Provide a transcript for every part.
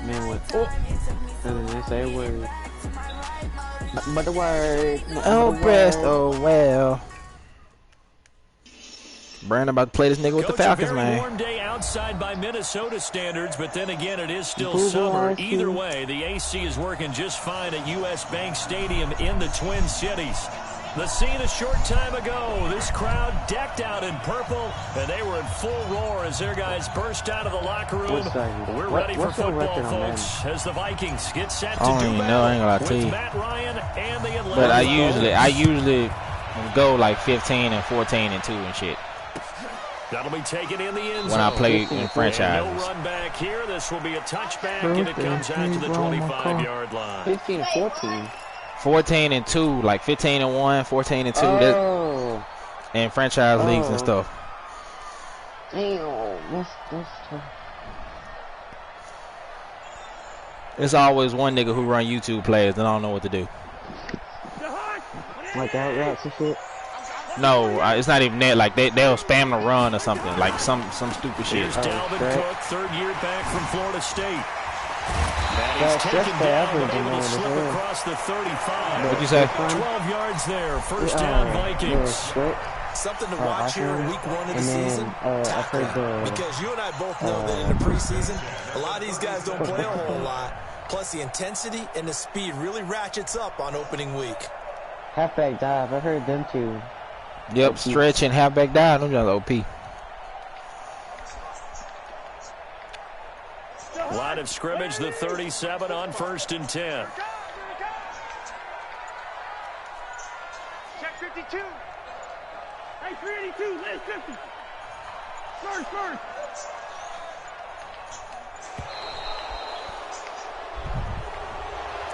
Man, what? Oh, and they say a word. But the word. Oh, breast. Oh, well. Brandon about to play this nigga with the Falcons, man. A very warm day outside by Minnesota standards, but then again, it is still summer. Either way, the AC is working just fine at U.S. Bank Stadium in the Twin Cities. The scene a short time ago, this crowd decked out in purple, and they were in full roar as their guys burst out of the locker room. We're ready for football, folks, as the Vikings get set to do battle with Matt Ryan and the Atlanta. But I usually go like 15 and 14 and 2 and shit. That'll be taken in the end zone. When I play in franchises. No run back here. This will be a touchback, and it comes out to the 25-yard line. 15 and 14. 14 and 2, like 15 and 1, 14 and 2, and franchise leagues and stuff. Damn, that's tough. It's always one nigga who run YouTube plays and I don't know what to do. Like out routes and shit. No, it's not even that. Like they'll spam the run or something, like some stupid shit. Here's Dalvin Cook, third-year back from Florida State. And he's taken down, but able to slip across the 35. What'd you say? 12 yards there, first down Vikings. Something to watch here in week 1 of the season, because you and I both know that in the preseason, a lot of these guys don't play a whole lot. Plus, the intensity and the speed really ratchets up on opening week. Halfback dive, I heard them too. Yep, stretch and halfback dive. Them just OP. Line of scrimmage, the 37 on 1st and 10. Check 52. Hey, 382, last 50. First.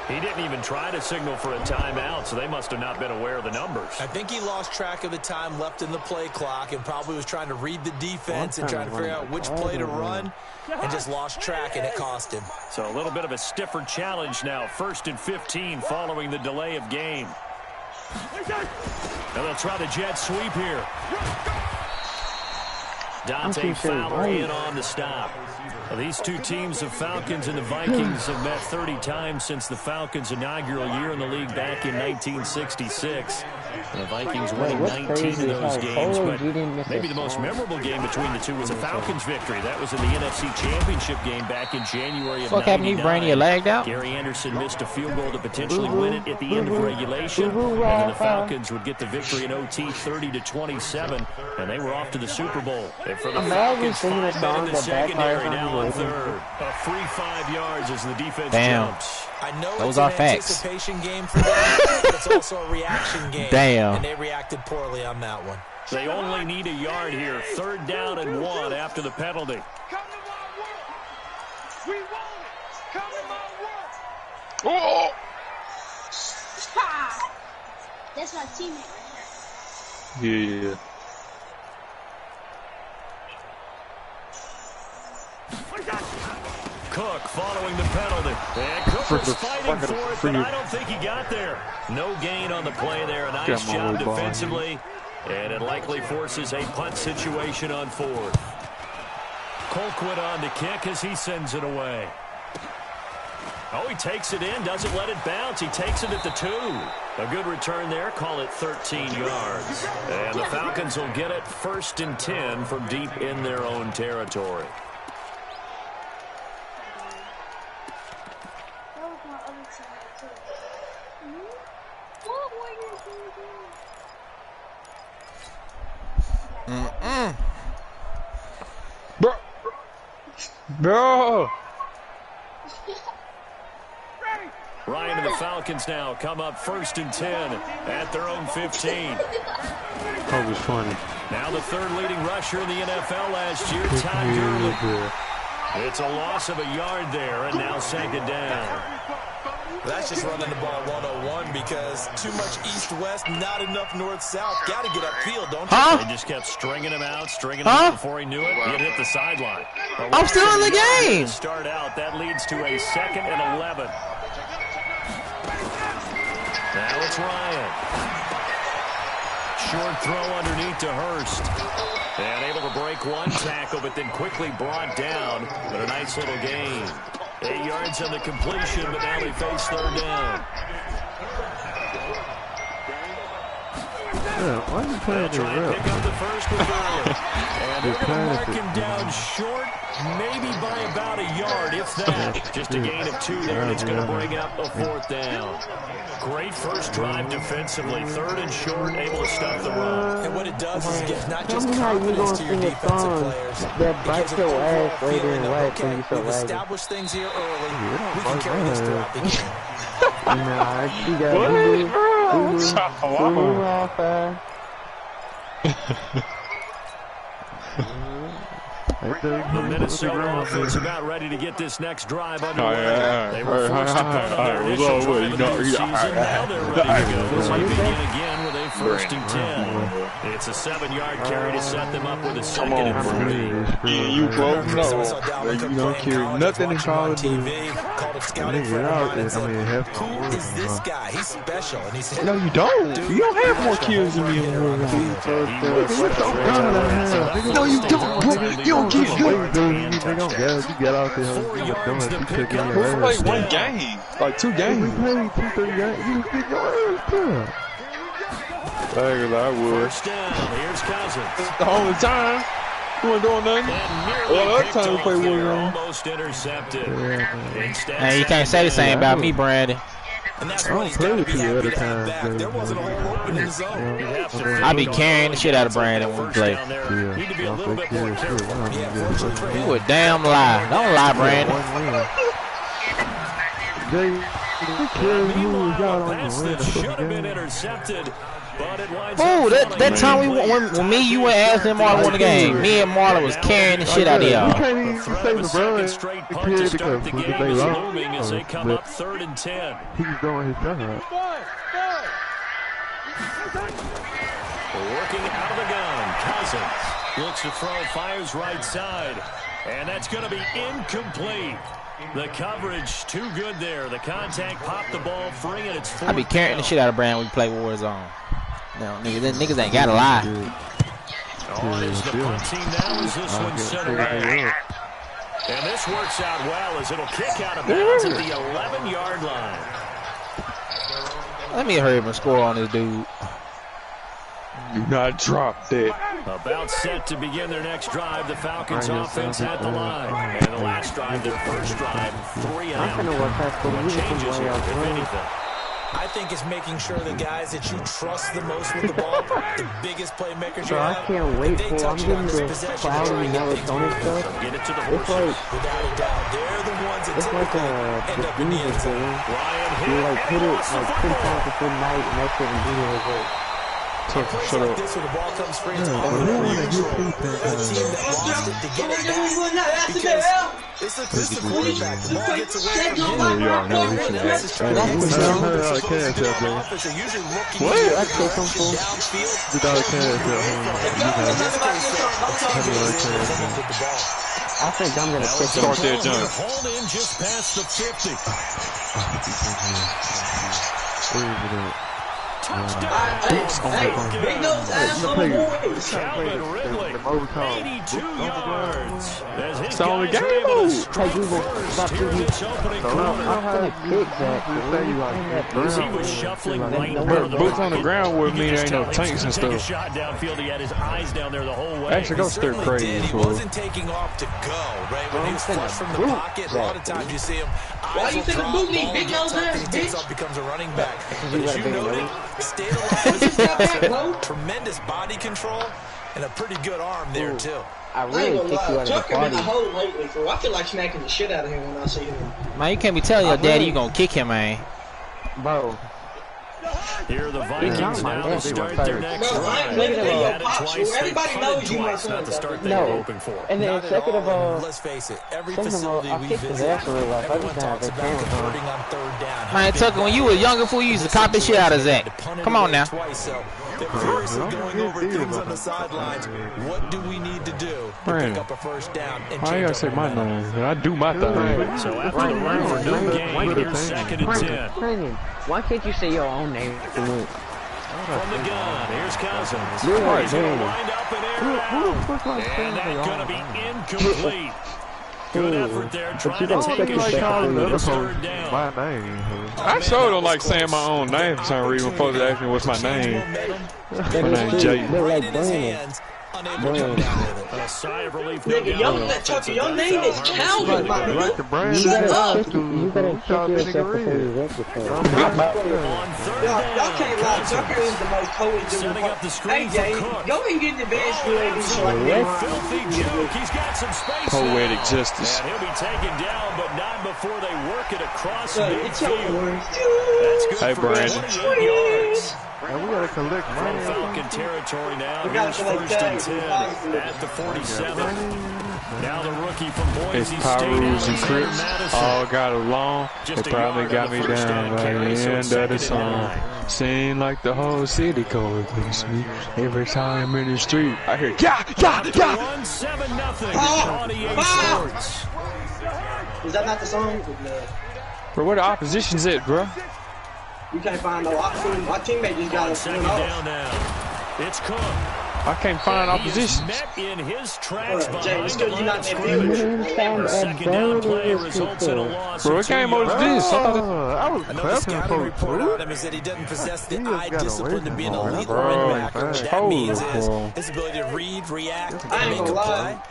He didn't even try to signal for a timeout, so they must have not been aware of the numbers. I think he lost track of the time left in the play clock and probably was trying to read the defense and trying to figure out which play to run and just lost track, and it cost him. So a little bit of a stiffer challenge now. 1st and 15 following the delay of game. And they'll try the jet sweep here. Dante Fowler in on the stop. Well, these two teams, the Falcons and the Vikings, have met 30 times since the Falcons' inaugural year in the league back in 1966. The Vikings winning 19 of those games, but maybe the most memorable game between the two was a Falcons victory. That was in the NFC Championship game back in January of 1999. Lagged out? Gary Anderson missed a field goal to potentially win it at the end of regulation, and then the Falcons would get the victory in OT 30-27, and they were off to the Super Bowl. And for the Falcons, 5 men in the secondary now on third. A free 5 yards as the defense jumps. I know those it's are an facts. Anticipation game for them, but it's also a reaction game. Damn. And they reacted poorly on that one. They only need a yard here. 3rd down and 1 after the penalty. Come to my world. We want it. Come to my world. Oh! That's my teammate right here. Yeah. Cook following the penalty. And Cook was fighting for it, but I don't think he got there. No gain on the play there. A nice job defensively. And it likely forces a punt situation on 4th. Colquitt on the kick as he sends it away. Oh, he takes it in, doesn't let it bounce. He takes it at the 2. A good return there. Call it 13 yards. And the Falcons will get it 1st and 10 from deep in their own territory. Bro. Ryan and the Falcons now come up 1st and 10 at their own 15. That was funny. Now the 3rd leading rusher in the NFL last year, Todd Gurley. It's a loss of a yard there, and now 2nd down. That's just running the ball 101 because too much east-west, not enough north-south. Got to get upfield, don't you? They just kept stringing him out before he knew it. He'd hit the sideline. I'm still in the game. Start out. That leads to a 2nd and 11. Now it's Ryan. Short throw underneath to Hurst. And able to break break one tackle, but then quickly brought down. But a nice little gain. 8 yards on the completion, but now they face third down. Yeah, why are you playing They'll try and pick up the first with Early. And they're going to mark him down short, maybe by about a yard, if that. Just a gain of 2 there, and it's going to bring up a 4th down. Great first drive defensively. 3rd and short, able to stop the run. And what it does is it gives not just confidence to your defensive players, it gives them the feeling of, okay, we've established things here early. We can carry this throughout the game. Nah, she got The Minnesota offense about ready to get this next drive underway. They were forced to punt on their initial drive of the season. Now they're ready to go as they begin again with a 1st and 10. It's a 7-yard carry to set them up with a 2nd and 3. Yeah, you broke no. You don't carry nothing in college. Called it scouting for Who is this guy? He's special. And he said, no, you don't. You don't have more kills than me in real life. No, you don't. You don't keep good. You get out there. You played 1 game. Like 2 games. We played 2, 3 games. You get your ass too. I would. First down. Here's Cousins. The only time. You weren't doing nothing. Well, that time we played 1 game. Almost intercepted. Hey, you can't say the same about me, Brandon. and that's why he's got to be happy to have back. There wasn't a hole open in the zone. I be carrying the shit out of Brandon when we play. Need to be a little bit more careful. You a damn lie. Don't lie, Brandon. Meanwhile, a pass that should have been intercepted. Oh, that time when me, you, and Ashley and Marlon won the game, me and Marlon was carrying the shit out of y'all. Second straight punt to start the game is looming as they come up 3rd and 10. He's going his job. Working out of the gun, Cousins looks to throw, fires right side, and that's going to be incomplete. The coverage too good there. The contact popped the ball free, and it's 4th I be carrying the shit out of Brandon when we play Warzone. No, niggas ain't gotta lie. On is the punt team now as this one's centered. And this works out well as it'll kick out of bounds at the 11-yard line. Let me hurry up and score on this dude. Do not drop that. About set to begin their next drive. The Falcons offense at the line. And the last drive, their first drive, 3 and out. What changes here, if anything? I think it's making sure the guys that you trust the most with the ball, the biggest playmakers you have, I can't wait for I'm getting the cloudy melatonin stuff. Get it to the It's like, without a doubt, they're the ones that it's like end up in the end zone. you like put it like 10 times before night and that shit do it like Shut like this where the ball comes free, it's always unusual for the team that lost it to get it back. Because it's a quarterback. The ball gets away from him. That's his trying to get offense are usually looking downfield. I think I'm gonna pick Start that jump. Hauled in just past the 50. Calvin Ridley, 82 yards. It's on the game. He was shuffling right over the boots on the ground would mean there ain't no tanks and take a stuff. shot downfield. He had his eyes down there the whole way. Actually, go stir crazy. He wasn't taking off to go, right? When he was flushed from the pocket, a lot of times you see him. Why you think boot me, big nose ass, bitch? He takes off, becomes a running back. But as you noted, stayed alive as a tremendous body control and a pretty good arm there too. I really kick you out of the party. I feel like smacking the shit out of him when I see him. Man, you can't be telling your daddy you gonna kick him, man. Bro. Here are the Vikings now to start their next drive. They had it twice. Everybody knows you my son. Not the start they were hoping for. And then second of all, let's face it, every facility we visit, everyone talks about converting on 3rd down. Man, Tucker, when you were younger fool, you used to cop this shit out of Zach. Come on now. They're furiously going over things on the sidelines. What do we need to do to pick up a first down and I gotta say my name. I do my thing. So after the run for no gain, here's 2nd and 10. Why can't you say your own name? From the gun, here's Cousins. You're right, He's going to wind up in And that's going to be incomplete. Good effort there, trying to take a shot with a third down. My name. I sure don't like saying my own name for some reason. Folks ask me what's my name. My name's Jay. A sigh of relief. Nigga, your name is Calvin, my nigga. Shut up. You gotta check yourself before you register. Y'all can't lie. Tucker is the most co-educated. Hey, Jay, go and get the bench for that. Filthy joke. He's got some space. Poetic justice. And he'll be taken down, but not before they work it across It's your midfield. words. That's good Hey, for Brandon. 28 yards. And we gotta collect money. From Falcon territory now. We gotta Here's collect first and 10 tags. at the 47. Now the rookie from Boise It's State, Pyrus and Alexander Crips Madison. all got along. Just They a probably yard got on the me first down down by carry, the so end it's of the second and song. 9. Seem like the whole city going against me. Every time in the street, I hear, yeah. 7-0. 28 yards. Is that not the song? Bro, where the opposition's at, bro? You can't find no option. My teammate just got us Second down now. It's Cook. I can't find opposition. Met in his tracks Jay, behind it's the because you're line not of that scrimmage. big. Second down play results in a loss. Bro, what game mode is this? I was Another scouting clapping report for on him is that he doesn't possess the He just eye got discipline to away be an from elite bro. linebacker. What that Holy means is bro. his ability to read, react, I and ain't make a gonna lie. play.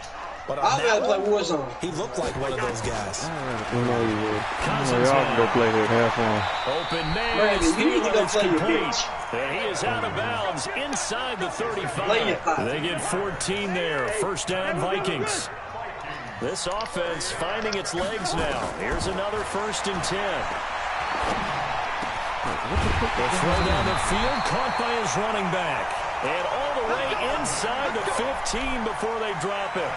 But on I'd rather that play one, Warzone. he looked like one of those guys. You know you would. Cousins Y'all can go now. play that half on. Open man. Brandon, you need to go It's play your complete. bitch. And he is out of bounds inside the 35. Play it. They get 14 there. First down, Vikings. This offense finding its legs now. Here's another first and 10. The throw down the field, caught by his running back. And all the way inside the 15 before they drop it.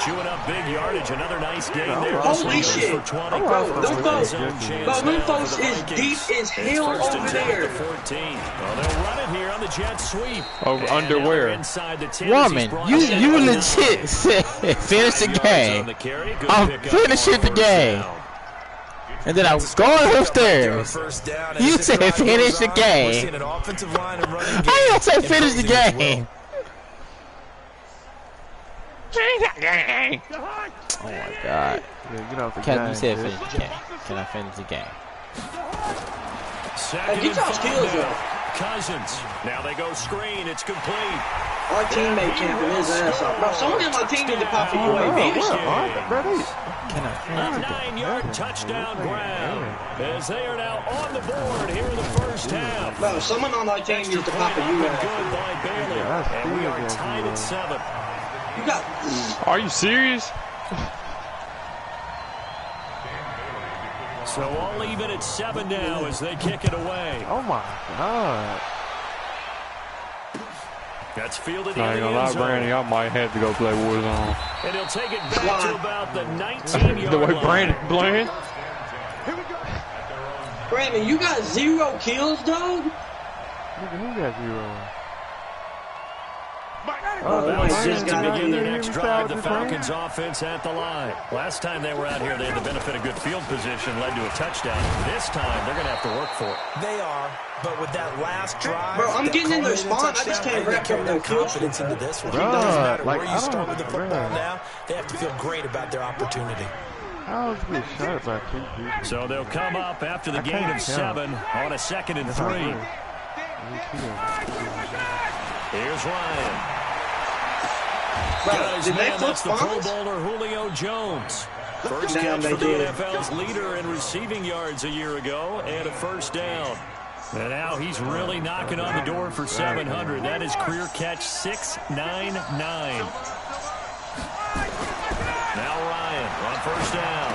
Chewing up big yardage. Another nice gain there. Holy shit. For 20. Them folks is deep as hell over there. 14. Well, they'll run it here on the jet sweep. Over And now underwear. they're inside the 10. Woman, you legit said finish the game. I'm finishing the game. And then I was going upstairs. You said finish the game. How you gonna say finish the game? Oh my God. Yeah, get off the Can game, you said dude. finish the game? Can I finish the game? Second Get y'all skills now. up. Cousins. Now they go screen. It's complete. Our teammate camping his ass off. Bro, someone in my team need to pop a UAV. Can I finish A the game? 9-yard touchdown grab. As they are now on the board here in the first half. Bro, someone on our team needs to pop a Good UAV. by Bailey. And we are tied at 7. You got... Are you serious? So all even at 7 now as they kick it away. Oh my God. That's fielded in I ain't the gonna end lie, zone. Brandon, y'all might have to go play Warzone. And he'll take it back to about the 19-yard The way line. Brandon playing. Brandon, you got 0 kills, dog? Nigga, who got 0? Falcons to begin their next drive. The Falcons offense at the line. Last time they were out here, they had the benefit of good field position, led to a touchdown. This time, they're going to have to work for it. They are, but with that last drive, Bro, I'm getting in their spawn. I just can't wrap up no kill confidence into this one. It Bro, doesn't matter like, where I you don't start with the football know. now. They have to feel great about their opportunity. I was getting shot by 2 people. So they'll come up after the I gain can't of count. 7 on a 2nd and 3. Here's Ryan. Bro, Got his did they man, flip that's the Pro spawns? Bowler Julio Jones. First Damn, catch they for the did. NFL's leader in receiving yards a year ago, and a first down. And now he's really knocking on the door for 700. That is career catch 699. Now Ryan on first down.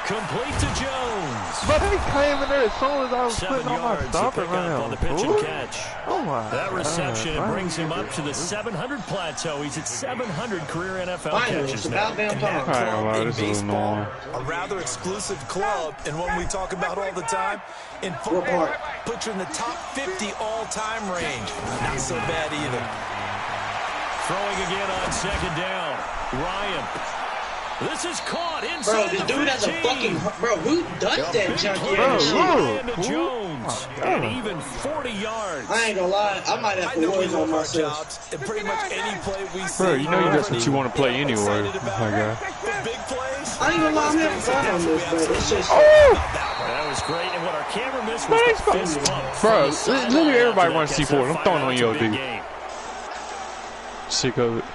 Complete to Jones. But he came in there as soon as I was 7 putting on my yards to stopping pick up on round. the pitch and catch. Oh my That reception God. brings him up to the 700 plateau. He's at 700 career NFL Finally, it's catches now. about damn And that time. I ain't gonna lie, club in this is baseball, annoying. a rather exclusive club, and one we talk about all the time. In football, part? puts you in the top 50 all-time range. Not so bad either. Throwing again on second down. Ryan. This is caught inside. Bro, the dude has a fucking... Bro, who does that junky ass shit? Jones. And even 40 yards. I ain't gonna lie. I might have to work on myself. And pretty much any play we see. Bro, you know that's what you want to play anyway. My God. Big plays. I ain't gonna lie. I'm having fun on this, bro. It's just... That was great. And what our camera missed was the fist bump. Bro, literally everybody wants C4. I'm throwing on your dude. Sick of it.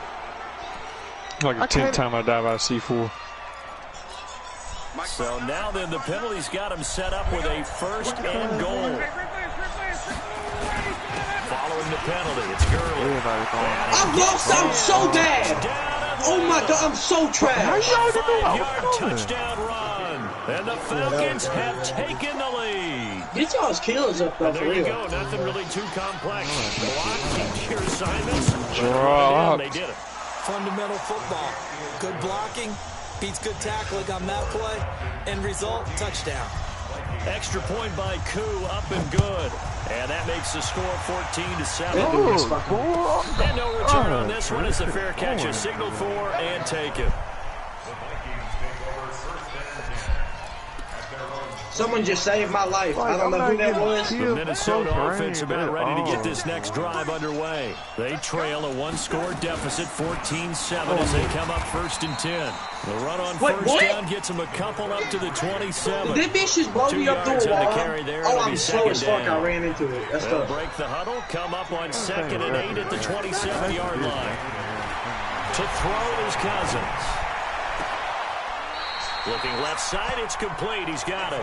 Like the 10th time I dive out of C4. So now then the penalty's got him set up with a first and goal. Following the penalty, it's Gurley. I'm lost. I'm so bad. Oh my God, I'm so trash. 5-yard touchdown run. And the Falcons have taken the lead. Get y'all's kills up there. There you go. Nothing really too complex. Block, keep your assignments. They did it. Fundamental football. Good blocking. Beats good tackling on that play. End result, touchdown. Extra point by Koo, up and good. And that makes the score 14-7. And no return on this one as the fair catch is signaled for and taken. Someone just saved my life. I don't know who that was. The Minnesota offense about ready to get this next drive underway. They trail a one-score deficit, 14-7, as they come up 1st and 10. The run on first down gets them a couple up to the 27. Did this bitch just blow me up through a wall? Oh, I'm slow as fuck. I ran into it. That's They'll tough. break the huddle, come up on 2nd and 8 at the 27-yard line. To throw is Cousins. Looking left side, it's complete. He's got it.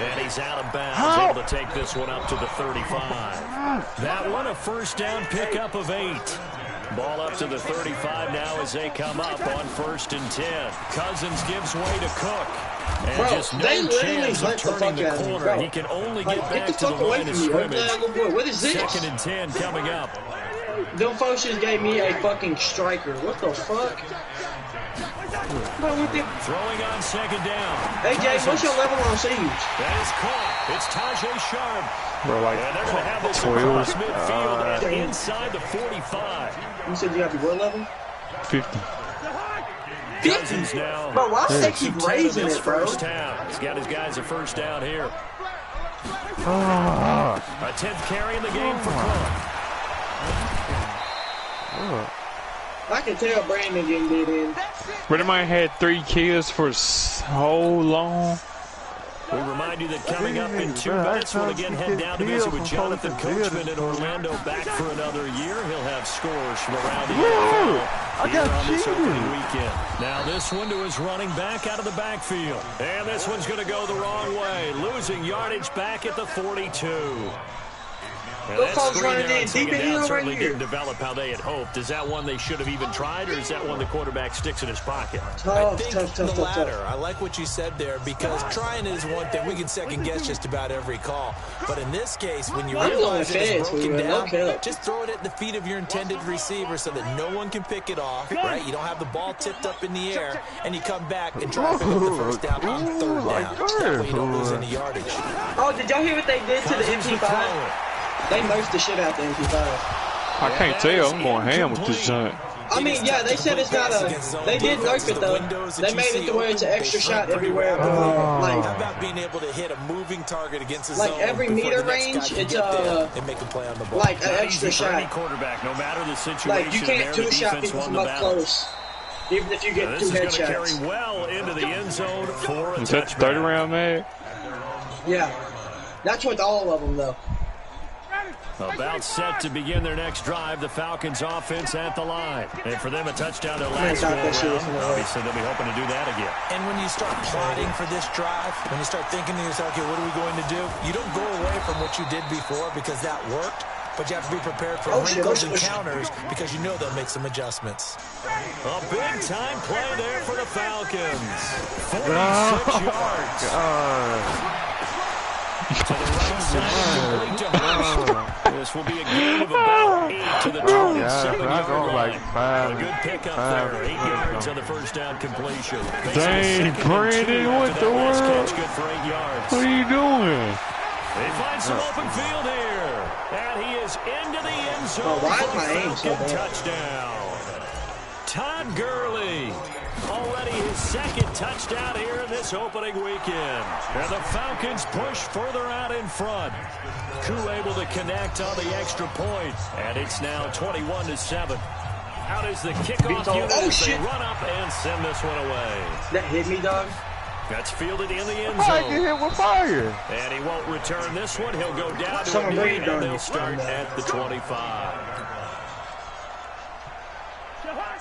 And he's out of bounds, able to take this one up to the 35. That one, a first down pickup of 8. Ball up to the 35 now as they come up on 1st and 10. Cousins gives way to Cook. And bro, just no chance of turning the corner. Bro. He can only like, get back the to the line of scrimmage. What is this? 2nd and 10 coming up. Them folks just gave me a fucking striker. What the fuck? Bro, throwing on 2nd down. Hey, Jay, what's your level on siege? That is caught. It's Tajay Sharp. Bro, like, and they're going to have this across midfield and inside the 45. You said you got to be what level? 50. 50? Now. Bro, why do they keep raising it, bro? First down. He's got his guys a first down here. A 10th carry in the game for Cook. I can tell Brandon getting bit in. But they might have had 3 kills for so long. We remind you that coming up in 2 minutes, we'll again head down to visit with Jonathan Coachman in Orlando, back for another year. He'll have scores from around the NFL here on this opening weekend. Now this one to his running back out of the backfield. And this one's going to go the wrong way, losing yardage back at the 42. Those folks running in deep in here certainly didn't develop how they had hoped. Is that one they should have even tried, or is that one the quarterback sticks in his pocket? I think the latter. I like what you said there, because trying is one thing. We can second guess just about every call. But in this case, when you realize it's broken down, just throw it at the feet of your intended receiver so that no one can pick it off, right? You don't have the ball tipped up in the air, and you come back and try to pick up the first down on 3rd down. That way you don't lose any yardage. Oh, did y'all hear what they did to the MP5? They nerfed the shit out the MP5. I can't tell. I'm going ham with this giant. I mean, yeah, they said it's not a... They did nerf it, though. They made it to where it's an extra shot everywhere. Like, how about being able to hit a moving target against a like every meter range, it's and make a play on the ball. Like an extra shot. Quarterback, no matter the situation. Like, you can't two-shot people from up close. Even if you get 2 headshots. This is going to carry well into the end zone for a touchback. Is that the 30 round, man? Yeah. That's with all of them, though. About set to begin their next drive, the Falcons offense at the line. And for them, a touchdown their last go-around. Obviously, they'll be hoping to do that again. And when you start plotting for this drive, when you start thinking to yourself, okay, what are we going to do? You don't go away from what you did before because that worked, but you have to be prepared for wrinkles and counters because you know they'll make some adjustments. A big-time play there for the Falcons. 46 yards. To the right side, to Hurst. This will be a gain of about 8 to the 27-yard line. A good pickup there, 8 yards on the first down completion. Dang, Brandon, what the world? Good for 8 yards. What are you doing? They find some open field here, and he is into the end zone for a Falcon touchdown. Todd Gurley. Already his second touchdown here in this opening weekend. And the Falcons push further out in front. Koo able to connect on the extra point. And it's now 21-7. Out is the kickoff unit as they run up and send this one away. That hit me, dog. That's fielded in the end I zone. get hit with fire. And he won't return this one. He'll go down to Someone a knee, bring it and down. they'll start at the 25.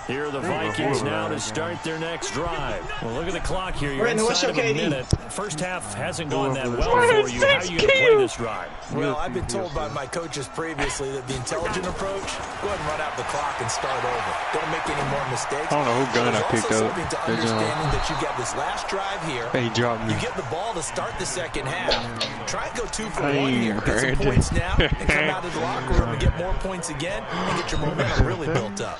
Here are the Vikings now to start their next drive. Well, look at the clock here. You're inside of a minute. First half hasn't gone that well for you. How are you going to play this drive? Well, I've been told by my coaches previously that the intelligent approach, go ahead and run out the clock and start over. Don't make any more mistakes. I don't know who gun I picked up. Something to understanding that you got this last drive here. He dropped me. You get the ball to start the second half. Try and go 2 for 1 here. Get some points now and come out of the locker room and get more points again and get your momentum really built up.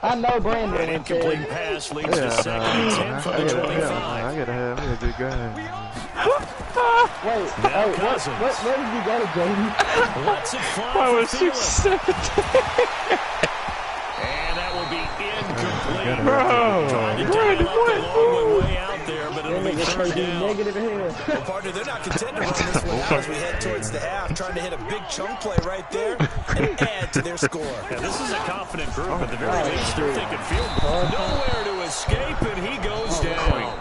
I know Brandon. An incomplete pass leads to second and 10 from the 25. I gotta have a good guy. Wait, Now hey, Cousins. where did you go, JD? Lets it fly I for was Thielen. 6'7". And that will be incomplete. Bro, Trying to dial up the long way out there, but it'll be third down. Negative here. Well, partner, they're not content to run this one out as we head towards the half, trying to hit a big chunk play right there and add to their score. Yeah, this is a confident group. At the very least, they're thinking field goal. Nowhere to escape, and he goes down.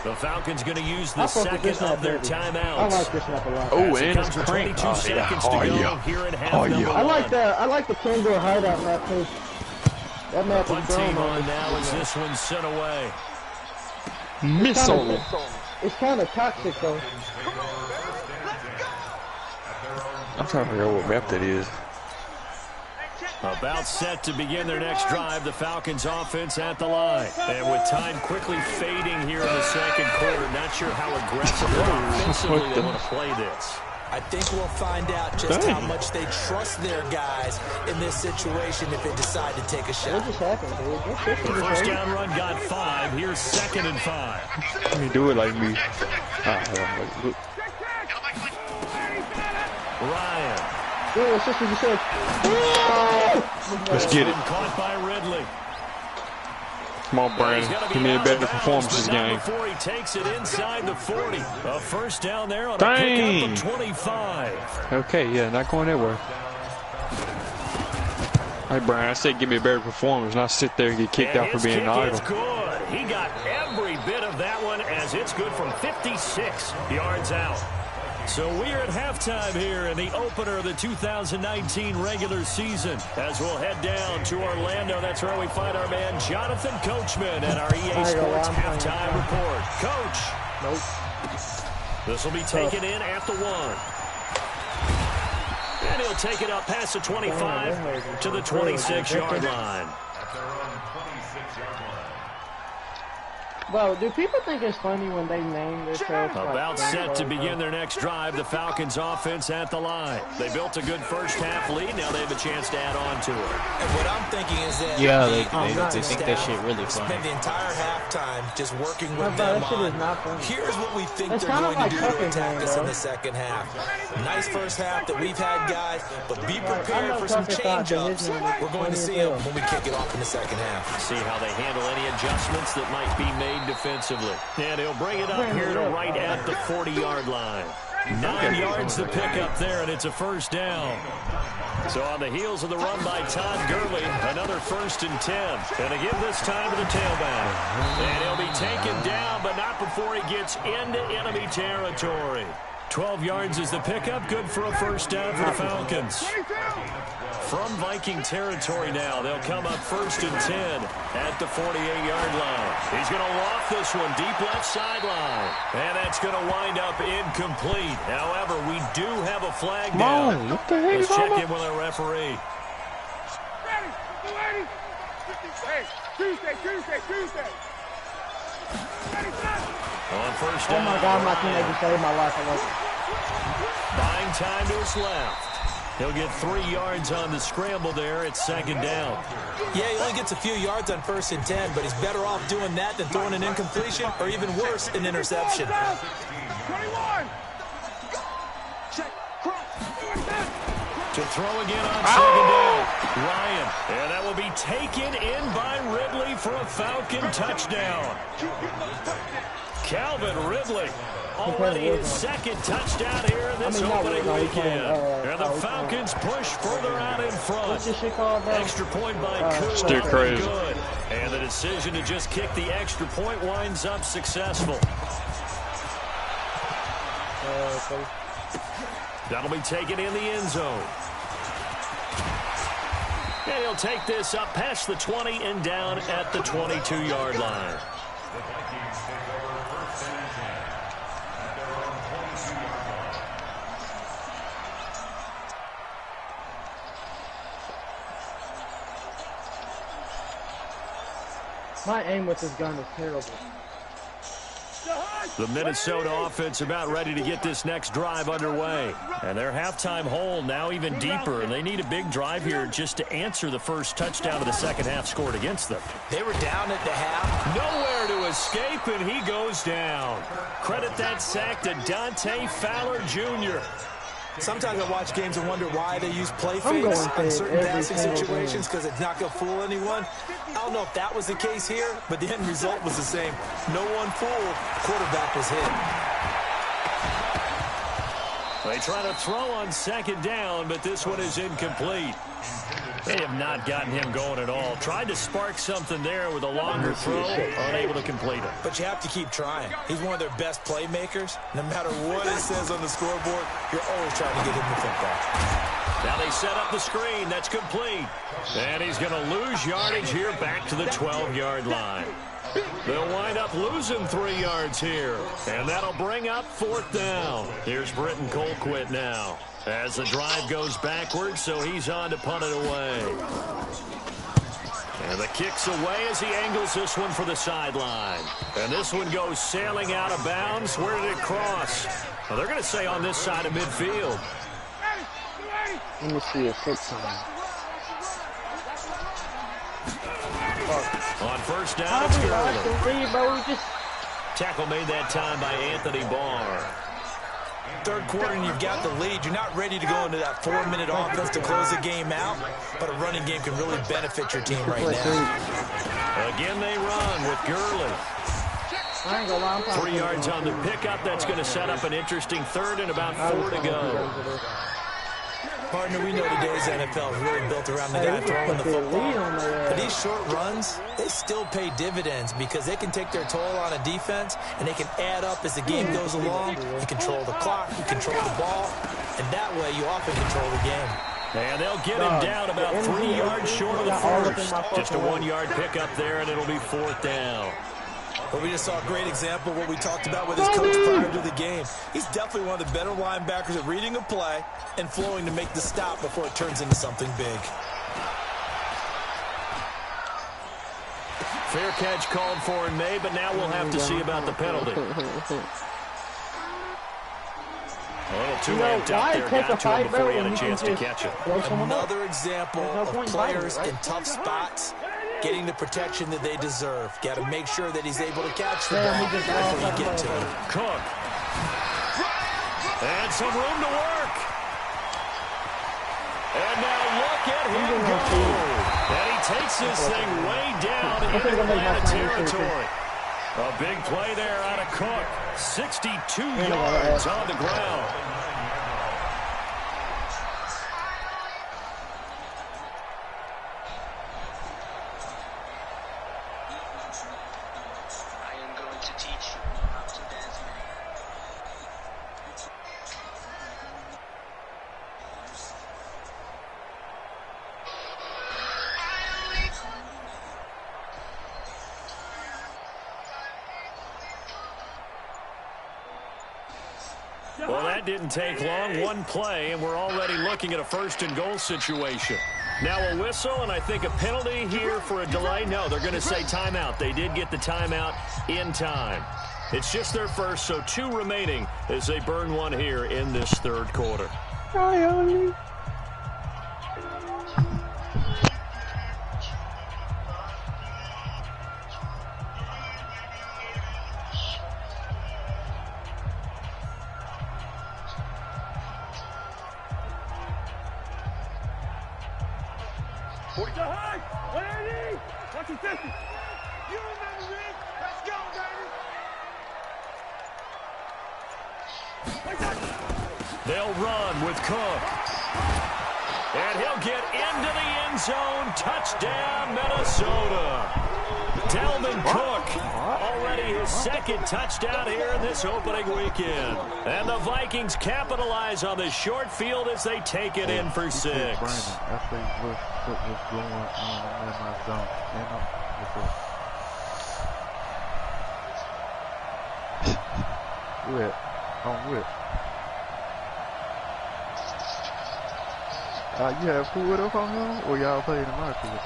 The Falcons going to use the second of their timeouts. I like this map a lot. Oh, As it and comes it's with crank. 22 seconds to go here in half number I like one. the Kendall hideout map too. That map Punt is team growing on now as this one's sent away. Missile. It's kind of toxic though. I'm trying to figure out what map that is. About set to begin their next drive, the Falcons offense at the line. And with time quickly fading here in the second quarter, not sure how aggressive or offensively they want to play this. I think we'll find out just how much they trust their guys in this situation if they decide to take a shot. What just happened, dude? The first down run got 5. Here's 2nd and 5. Let me do it like me. Look. Ryan. Yeah, it's just what you said. Let's get it. Caught by Ridley. Come on, Brandon. Give me a better performance this game. Before he takes it inside the 40. A first down there on a Dang. pickup of 25. Okay, yeah, not going that way. Hey, Brian, I said give me a better performance, not sit there and get kicked out for his being kick idle. is good. He got every bit of that one as it's good from 56 yards out. So we are at halftime here in the opener of the 2019 regular season. As we'll head down to Orlando, that's where we find our man Jonathan Coachman at our EA Sports halftime report. Coach. Nope. This will be taken in at the 1. And he'll take it up past the 25 to the 26-yard line. Bro, do people think it's funny when they name themselves? About set to begin their next drive, the Falcons offense at the line. They built a good first half lead. Now they have a chance to add on to it. And what I'm thinking is that they think that shit really funny. spend the entire halftime just working with that them shit is on. not funny. Here's what we think It's they're kind of going to like do to Tucker's attack game, us in bro. the second half. Nice first half that we've had, guys, but be I prepared know for some Tucker thought that change-ups. his name We're going to was see them when we kick it off in the second half. See how they handle any adjustments that might be made defensively. And he'll bring it up here to right at the 40-yard line. 9 yards to pick up there, and it's a first down. So on the heels of the run by Todd Gurley, another 1st and 10. And again this time to the tailback. And he'll be taken down, but not before he gets into enemy territory. 12 yards is the pickup, good for a first down for the Falcons. From Viking territory now, they'll come up 1st and 10 at the 48-yard line. He's going to loft this one deep left sideline. And that's going to wind up incomplete. However, we do have a flag down. What the heck? Let's check in with our referee. Hey, Tuesday. On first Oh down. my God, my teammate just saved my life. I love Buying time to his left. He'll get 3 yards on the scramble there. It's 2nd down. Yeah, he only gets a few yards on 1st and 10, but he's better off doing that than throwing an incompletion or even worse, an interception. 21. Check. Cross. To throw again on 2nd down. Ryan. And that will be taken in by Ridley for a Falcon touchdown. Calvin Ridley, already his second touchdown here in this opening weekend. And the Falcons push further out in front. Extra point by Koo. Still crazy. Good. And the decision to just kick the extra point winds up successful. That'll be taken in the end zone. And he'll take this up past the 20 and down at the 22-yard line. My aim with this gun is terrible. The Minnesota offense about ready to get this next drive underway. And their halftime hole now even deeper. And they need a big drive here just to answer the first touchdown of the second half scored against them. They were down at the half. Nowhere to escape, and he goes down. Credit that sack to Dante Fowler Jr. Sometimes I watch games and wonder why they use play fakes in certain passing situations because it's not going to fool anyone. I don't know if that was the case here, but the end result was the same. No one fooled. Quarterback was hit. They try to throw on second down, but this one is incomplete. They have not gotten him going at all. Tried to spark something there with a longer throw, unable to complete it. But you have to keep trying. He's one of their best playmakers. No matter what it says on the scoreboard, you're always trying to get him the football. Now they set up the screen. That's complete. And he's going to lose yardage here back to the 12-yard line. They'll wind up losing 3 yards here. And that'll bring up fourth down. Here's Britton Colquitt now. As the drive goes backwards, so he's on to punt it away. And the kick's away as he angles this one for the sideline. And this one goes sailing out of bounds. Where did it cross? Well, they're going to say on this side of midfield. Let me see a 6 time. On first down, it's Gurley. Tackle made that time by Anthony Barr. Third quarter and you've got the lead. You're not ready to go into that 4-minute offense to close the game out, but a running game can really benefit your team right now. Again, they run with Gurley. 3 yards on the pickup. That's going to set up an interesting third and about 4 to go. Partner, we know today's NFL is really built around the guy throwing the football. But these short runs, they still pay dividends because they can take their toll on a defense and they can add up as the game goes along. You control the clock, you control the ball, and that way you often control the game. And they'll get him down about 3 yards short of the first. Just a 1-yard pickup there, and it'll be fourth down. But we just saw a great example of what we talked about with his coach prior to the game. He's definitely one of the better linebackers at reading a play and flowing to make the stop before it turns into something big. Fair catch called for in May, but now we'll have to see about the penalty. A little too amped up there, got to him before he had a chance to catch it. Another example of players in tough spots getting the protection that they deserve. Got to make sure that he's able to catch the ball before you get to him. Cook. And some room to work. And now look at him go. And he takes this thing way down into Atlanta territory. A big play there out of Cook. 62 yards on the ground. Well, that didn't take long. One play, and we're already looking at a first-and-goal situation. Now a whistle, and I think a penalty here for a delay. No, they're going to say timeout. They did get the timeout in time. It's just their first, so 2 remaining as they burn one here in this third quarter. What's he thinking? You remember this? Let's go, baby! They'll run with Cook. And he'll get into the end zone. Touchdown, Minnesota. Dalvin Cook, already his second touchdown here in this opening weekend. And the Vikings capitalize on this short field as they take it in for 6. What's going on in my zone? Whip. On whip. You have food up on him, or y'all playing in my field?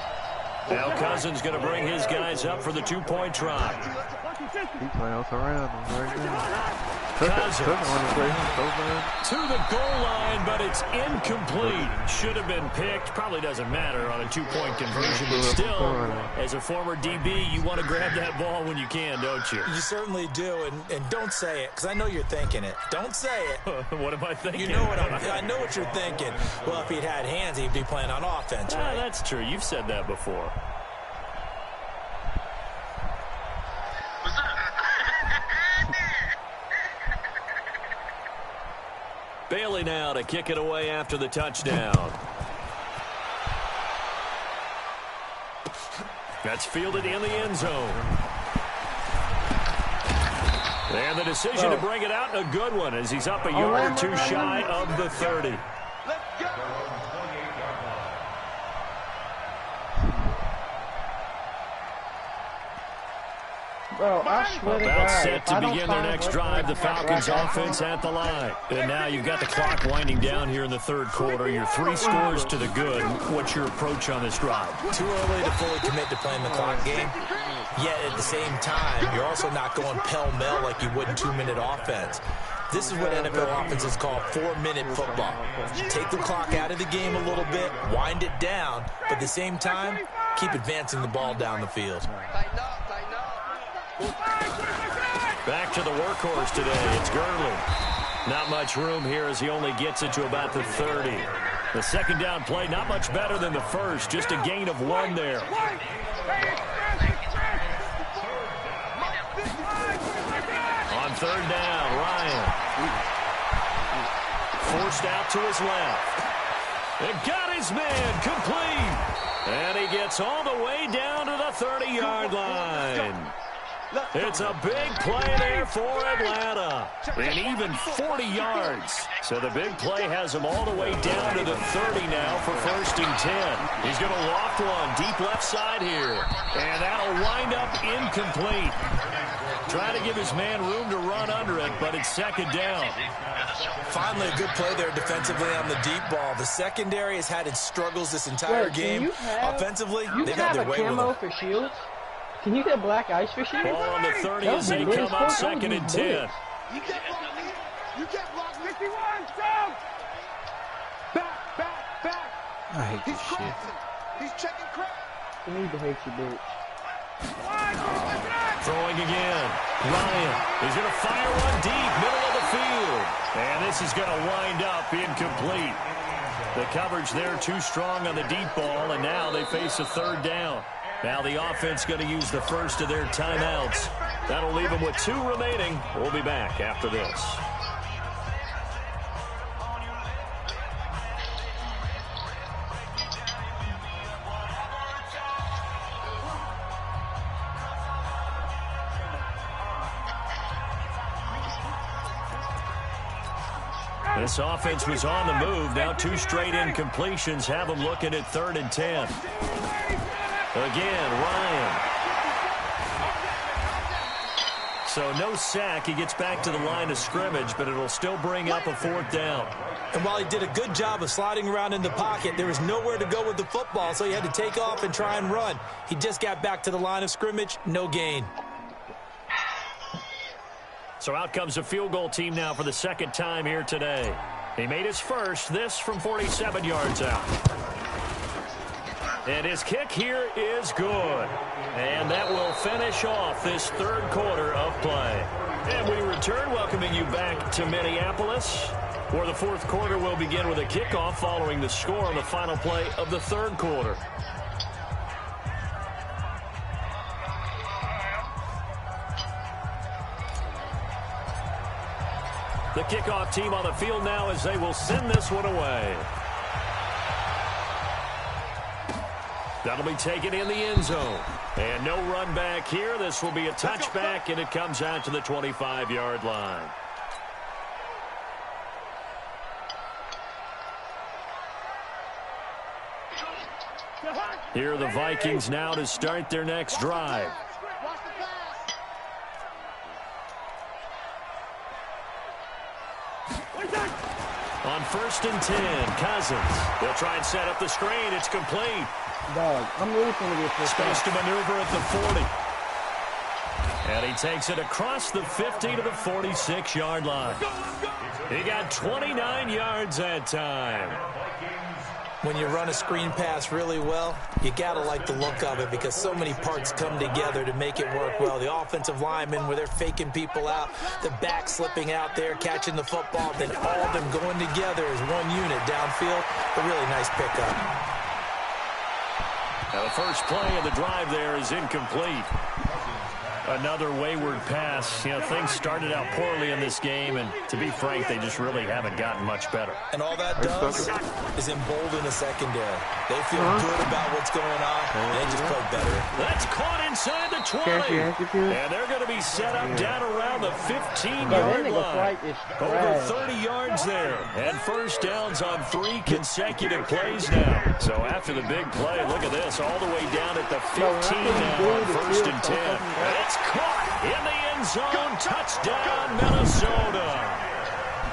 Now Cousins going to bring his guys up for the 2-point try. He's playing around him right now. Cousins to the goal line, but it's incomplete. Should have been picked. Probably doesn't matter on a 2-point conversion, but still, as a former DB, you want to grab that ball when you can, don't you? You certainly do, and don't say it, because I know you're thinking it. Don't say it. What am I thinking? You know what I know what you're thinking. Well, if he'd had hands, he'd be playing on offense, right? That's true. You've said that before. Bailey now to kick it away after the touchdown. That's fielded in the end zone. And the decision to bring it out, a good one, as he's up a yard or two shy of the 30. Let's go! Bro, I swear to God. About set to begin their next drive, the Falcons offense at the line. And now you've got the clock winding down here in the third quarter. You're 3 scores to the good. What's your approach on this drive? Too early to fully commit to playing the clock game. Yet at the same time, you're also not going pell-mell like you would in 2-minute offense. This is what NFL offenses call 4-minute football. Take the clock out of the game a little bit, wind it down, but at the same time, keep advancing the ball down the field. Back to the workhorse today. It's Gurley. Not much room here as he only gets it to about the 30. The second down play, not much better than the first. Just a gain of 1 there. On third down, Ryan. Forced out to his left. And got his man complete. And he gets all the way down to the 30-yard line. It's a big play there for Atlanta. And even 40 yards. So the big play has him all the way down to the 30 now for 1st and 10. He's going to loft one deep left side here. And that'll wind up incomplete. Trying to give his man room to run under it, but it's 2nd down. Finally, a good play there defensively on the deep ball. The secondary has had its struggles this entire game. Offensively, they've had their way with them. For shields? Can you get black ice for shields? Ball on the 30 as they come up 2nd and 10. You get blocked, you get blocked. 51, down. Back. I hate this shit. He's checking crap. I need to hate you, bitch. Throwing again. Ryan is going to fire one deep, middle of the field. And this is going to wind up incomplete. The coverage there too strong on the deep ball, and now they face a 3rd down. Now the offense going to use the first of their timeouts. That'll leave them with 2 remaining. We'll be back after this. This offense was on the move. Now 2 straight incompletions have them looking at 3rd and 10. Again, Ryan. So no sack. He gets back to the line of scrimmage, but it'll still bring up a 4th down. And while he did a good job of sliding around in the pocket, there was nowhere to go with the football, so he had to take off and try and run. He just got back to the line of scrimmage, no gain. So out comes a field goal team now for the 2nd time here today. He made his first, this from 47 yards out. And his kick here is good. And that will finish off this 3rd quarter of play. And we return, welcoming you back to Minneapolis, where the 4th quarter will begin with a kickoff following the score on the final play of the 3rd quarter. The kickoff team on the field now as they will send this one away. That'll be taken in the end zone. And no run back here. This will be a touchback, and it comes out to the 25-yard line. Here are the Vikings now to start their next drive. On 1st and 10, Cousins. They'll try and set up the screen. It's complete. Dog, I'm really going to get this. Space to maneuver at the 40. And he takes it across the 50 to the 46-yard line. He got 29 yards that time. When you run a screen pass really well, you got to like the look of it because so many parts come together to make it work well. The offensive linemen, where they're faking people out, the back slipping out there, catching the football, then all of them going together as one unit downfield. A really nice pickup. Now the first play of the drive there is incomplete. Another wayward pass. You know, things started out poorly in this game, and to be frank, they just really haven't gotten much better. And all that does is embolden the secondary. They feel good about what's going on, and they just play better. That's caught inside the 20. And they're going to be set up down around the 15-yard line. Over 30 yards there. And first downs on 3 consecutive plays now. So after the big play, look at this, all the way down at the 15 now on 1st and 10. And it's caught in the end zone. Touchdown, Minnesota.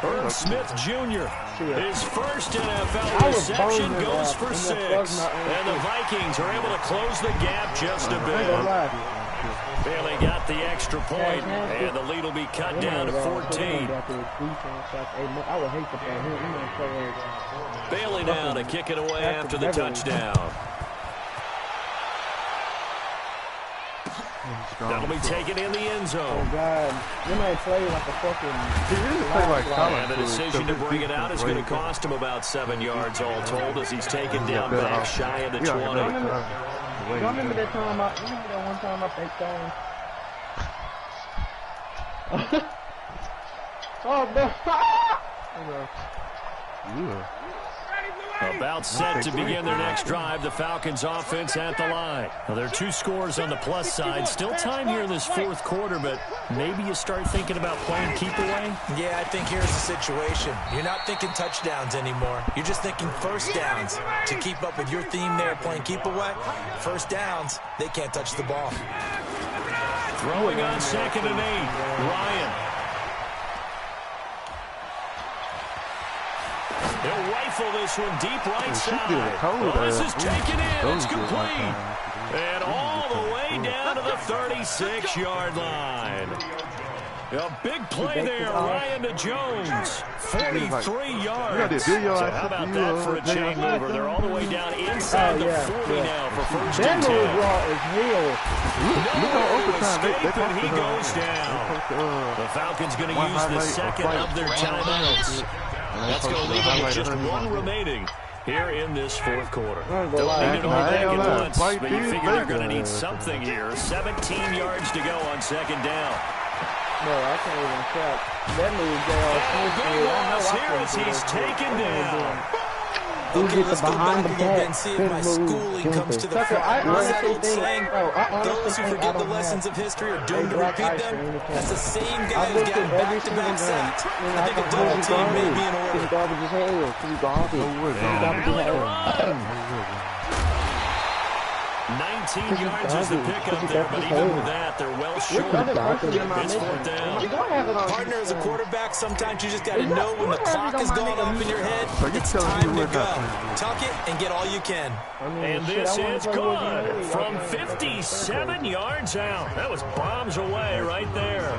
Herb Smith Jr. His first NFL reception goes for 6. And the Vikings are able to close the gap just a bit. Bailey got the extra point, and the lead will be cut down to 14. Bailey now to kick it away after the touchdown. That'll be taken in the end zone. Oh, God. You might play like a fucking... And the decision to bring it out is going to cost him about 7 yards all told as he's taken down back shy of the 20. Remember that time remember that one time I faked down? Oh, no. About set to begin their next drive. The Falcons offense at the line. Now, there are 2 scores on the plus side. Still time here in this 4th quarter, but maybe you start thinking about playing keep away? Yeah, I think here's the situation. You're not thinking touchdowns anymore. You're just thinking first downs. To keep up with your theme there, playing keep away, first downs, they can't touch the ball. Throwing on 2nd and 8, Ryan. He'll rifle this one deep right side. This is taken in. It's complete. And all the way down to the 36-yard line. A big play there, Ryan to Jones. 43 yards. So how about that for a chain mover? They're all the way down inside the 40 now for first and 10. No escape, and he goes down. The Falcons going to use the second of their timeouts. That's going to leave them with just 1 remaining here in this 4th quarter. Don't need it all back at once, but you figure they're going to need something here. 17 yards to go on 2nd down. No, I can't even check. That move, big loss here as he's taken down. Okay, let's go back again and see if my schooling comes to the front. What's that old saying? Those who forget the lessons of history are doomed to repeat them. That's the same guy who's got back-to-back sacks. I think a double team may be in order. 19 yards is the pickup there, but even with that, they're well short. It's 4th down. Partner, as a quarterback, sometimes you just got to know when the clock is going off in your head, it's time to go. Tuck it and get all you can. And this is good from 57 yards out. That was bombs away right there.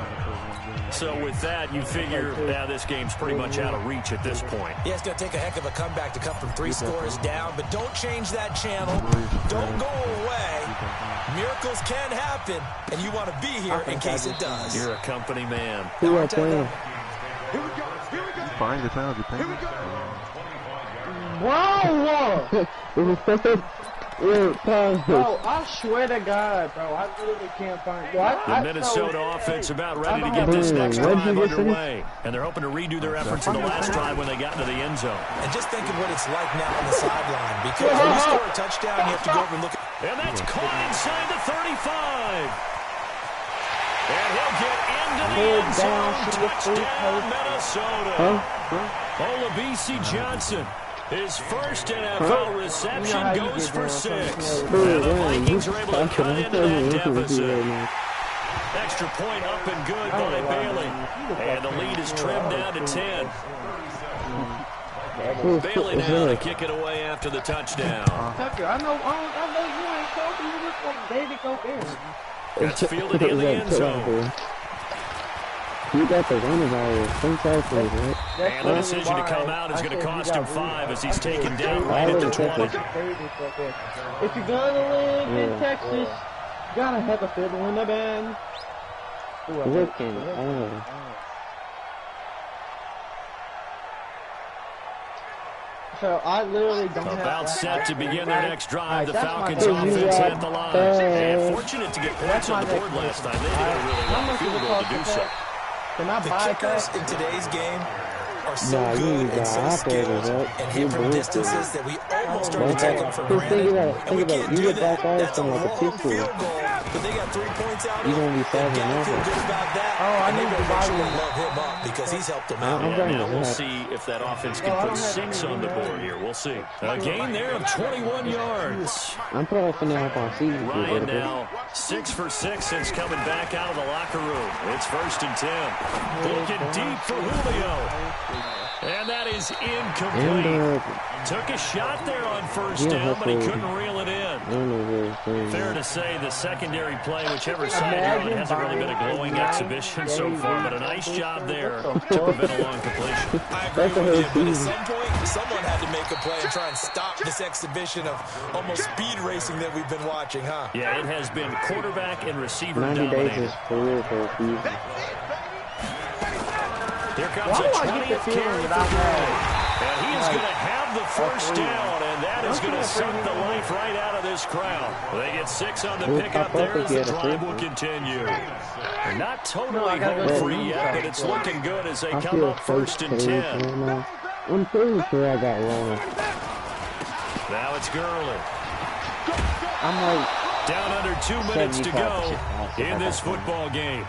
So with that, you figure now this game's pretty much out of reach at this point. Yeah, it's going to take a heck of a comeback to come from 3 scores down, but don't change that channel. Don't go away. Miracles can happen, and you want to be here in case it does. You're a company man. Who are playing? Find the penalty. Wow! Bro, I swear to God, bro, I literally can't find. The Minnesota offense about ready to get this next drive underway, and they're hoping to redo their efforts in the last drive when they got into the end zone. And just think of what it's like now on the sideline, because when you score a touchdown, you have to go over and look at. And that's caught inside the 35. And he'll get into the end zone. Touchdown, Minnesota. Olabisi Johnson. His first NFL reception goes for 6. And the Vikings are able to cut into that deficit. Extra point up and good by Bailey. And the lead is trimmed down to 10. Bailey now to kick it away after the touchdown. Tucker, I know you ain't talking. You look like David Gobert. That's fielded in the end zone. You got the coronavirus. Right? And the decision to come out is going to cost him 5 as he's taken down right at the 20. If you're going to live in Texas, you got to have a fiddle in the band. So I literally don't have about set to begin their next drive. The Falcons offense at the line. And fortunate to get points on the board last time. They didn't really want a field goal to do so. The kickers in today's game are so good and so skilled and hit from distances that we almost start to take them for granted. And we can't do that. That's a long field goal. But they got 3 points out. You're going to be feel good about that. I need to love him up because he's helped them out. Now we'll see if that offense can put 6 on the board here. We'll see. A gain there of 21 yards. I'm probably finna up on season. Ryan now 6 for 6 since coming back out of the locker room. It's 1st and 10. Looking deep for Julio. And that is incomplete. Took a shot there on 1st down, but he couldn't reel it in. Fair to say the secondary play, whichever side you're on, hasn't really been a glowing exhibition so far, but a nice job there to prevent a long completion. I agree with you, but at some point, someone had to make a play and try and stop this exhibition of almost speed racing that we've been watching, huh? Yeah, it has been quarterback and receiver dominated. Here comes a 20th carry for Gray. And he is going to have the 1st down, and that is going to suck the life right out of this crowd. They get 6 on the pickup there as the drive will continue. They're not totally home free yet, but it's looking good as they come up 1st and 10. I'm pretty sure I got wrong. Now it's Gurley. I'm like down under 2 minutes to go in this football game.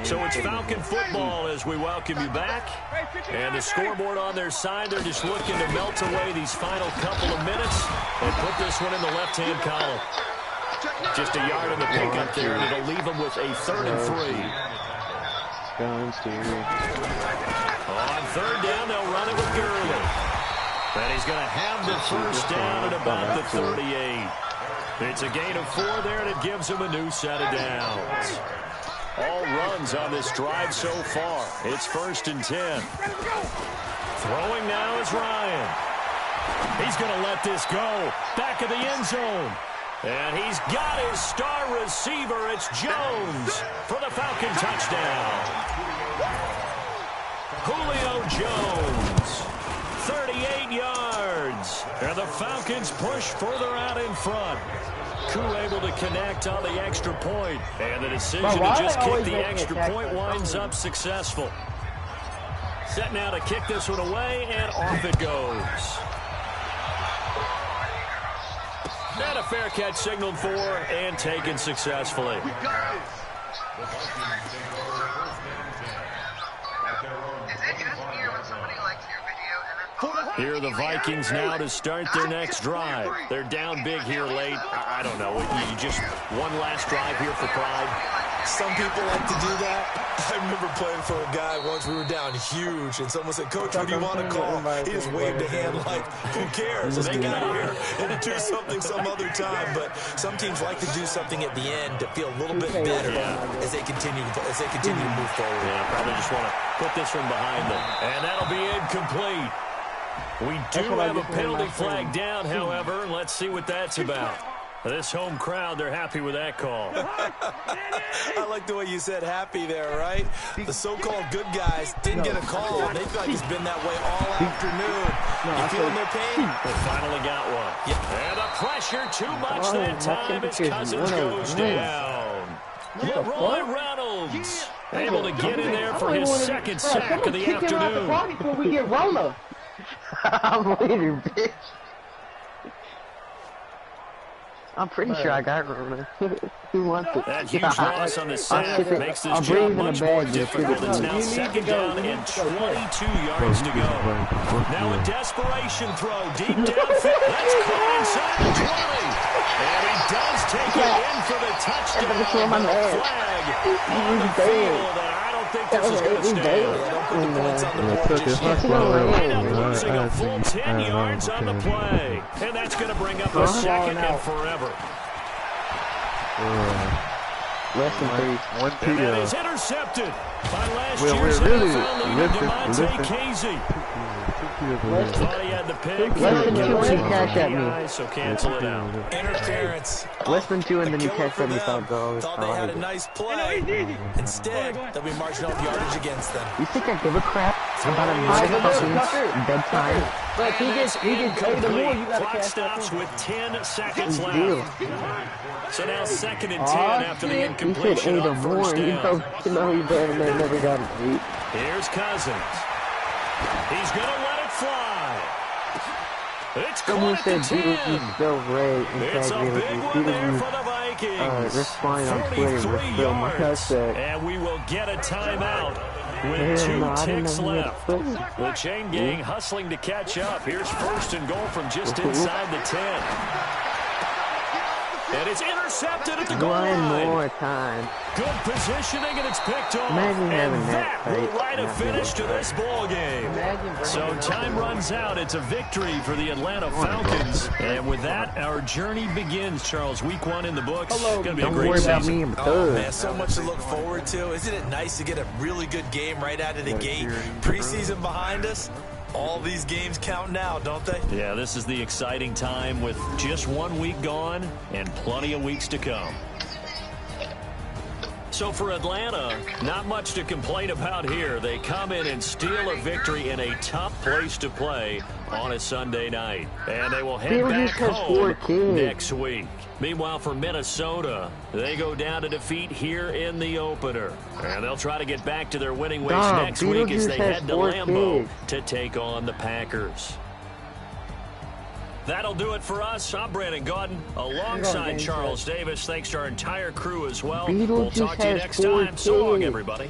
So it's Falcon football as we welcome you back. And the scoreboard on their side, they're just looking to melt away these final couple of minutes and put this one in the left-hand column. Just a yard in the pickup there, and it'll leave them with a 3rd and 3. On 3rd down, they'll run it with Gurley. And he's going to have the 1st down at about the 38. It's a gain of 4 there, and it gives him a new set of downs. All runs on this drive so far. It's 1st and 10. Throwing now is Ryan. He's going to let this go. Back of the end zone. And he's got his star receiver. It's Jones for the Falcon touchdown. Julio Jones. 38 yards. And the Falcons push further out in front. Koo able to connect on the extra point. And the decision to just kick the extra point winds up successful. Set now to kick this one away, and off it goes. And a fair catch signaled for and taken successfully. Here are the Vikings now to start their next drive. They're down big here late. I don't know. You just one last drive here for pride. Some people like to do that. I remember playing for a guy once. We were down huge, and someone said, "Coach, what do you want to call?" He just waved a hand like, "Who cares? Let's get out of here and do something some other time." But some teams like to do something at the end to feel a little bit better as they continue to move forward. Yeah, probably just want to put this one behind them, and that'll be incomplete. We do have a penalty flag down, however. Let's see what that's about. This home crowd, they're happy with that call. I like the way you said happy there, right? The so-called good guys didn't get a call. They feel like it's been that way all afternoon. You feeling their pain? They finally got one. And the pressure too much that time as Cousins goes down. Leroy Reynolds able to get in there for his second sack of the afternoon. Before we get Rona. I'm waiting, bitch. I'm pretty sure I got Rona. Who wants it? That huge loss on the sack makes this job much more difficult. It's now second down and 22 yards to go. Now a desperation throw deep downfield. That's caught inside the 20. And he does take it in for the touchdown. The flag on the field. And I don't think this is going to stay. Losing a full 10 yards on the play. And that's going to bring up a second and forever. Less than 3. And that is intercepted by last year's NFL leader, DeMonte Casey. Thought he had the pick. Less than 2 when he cashed at me. So cancel it out. Interference. Less than 2 and then he cashed $75. Thought they had a nice play. Instead, they'll be marching off yardage against them. You think I give a crap about a motherfucking bedtime? But he gets paid the more. You gotta Clock cash stops with 10 seconds Deal. left. So now 2nd and 10 after the He incompletion said 8 or on more. first You down. know he better than never got an 8. Here's Cousins. He's going to let it fly. It's Someone caught said at the Beetlejuice 10. is so great. It's a big one there for the Vikings. Respond on Twitter. 43 Bill Mike yards. said. And we will get a timeout with 2 ticks left. The chain gang hustling to catch up. Here's 1st and goal from just inside the 10. And it's intercepted at the goal line. One more time. Good positioning, and it's picked off. Imagine having And that that will fight. write a finish to this ball game. So time runs out. It's a victory for the Atlanta Falcons. And with that, our journey begins, Charles. Week 1 in the books. It's going to be a Don't great worry about season. me in Oh, third. man, so much to look forward to. Isn't it nice to get a really good game right out of the gate? Preseason behind us. All these games count now, don't they? Yeah, this is the exciting time with just 1 week gone and plenty of weeks to come. So for Atlanta, not much to complain about here. They come in and steal a victory in a tough place to play on a Sunday night. And they will head back home next week. Meanwhile, for Minnesota, they go down to defeat here in the opener. And they'll try to get back to their winning ways next week as they head to Lambeau to take on the Packers. That'll do it for us. I'm Brandon Gaudin alongside Charles Davis. Thanks to our entire crew as well. We'll talk to you next time. So long, everybody.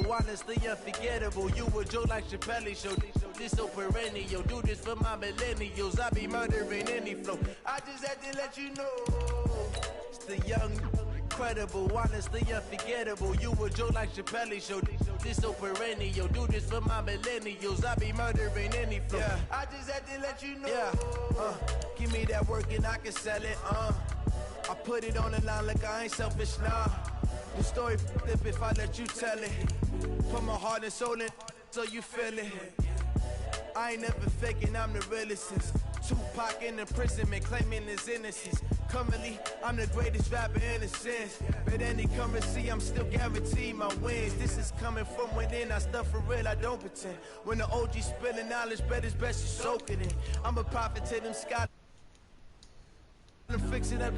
Honestly unforgettable. You a Joe like Chappelle show. This so perennial. Do this for my millennials. I be murdering any flow. I just had to let you know. It's the young, incredible, honestly unforgettable. You a Joe like Chappelle show. This so perennial. Do this for my millennials. I be murdering any flow. Yeah. I just had to let you know. Yeah. Give me that work and I can sell it. I put it on the line like I ain't selfish, nah. The story flip if I let you tell it. Put my heart and soul in so you feel it. I ain't never faking, I'm the realest since Tupac in imprisonment, claiming his innocence. Currently, I'm the greatest rapper in a sense. But any currency, I'm still guaranteed my wins. This is coming from within, I stuff for real, I don't pretend. When the OG spilling knowledge, bet it's best you soak it in. I'm a prophet to them scholars. I'm fixing up.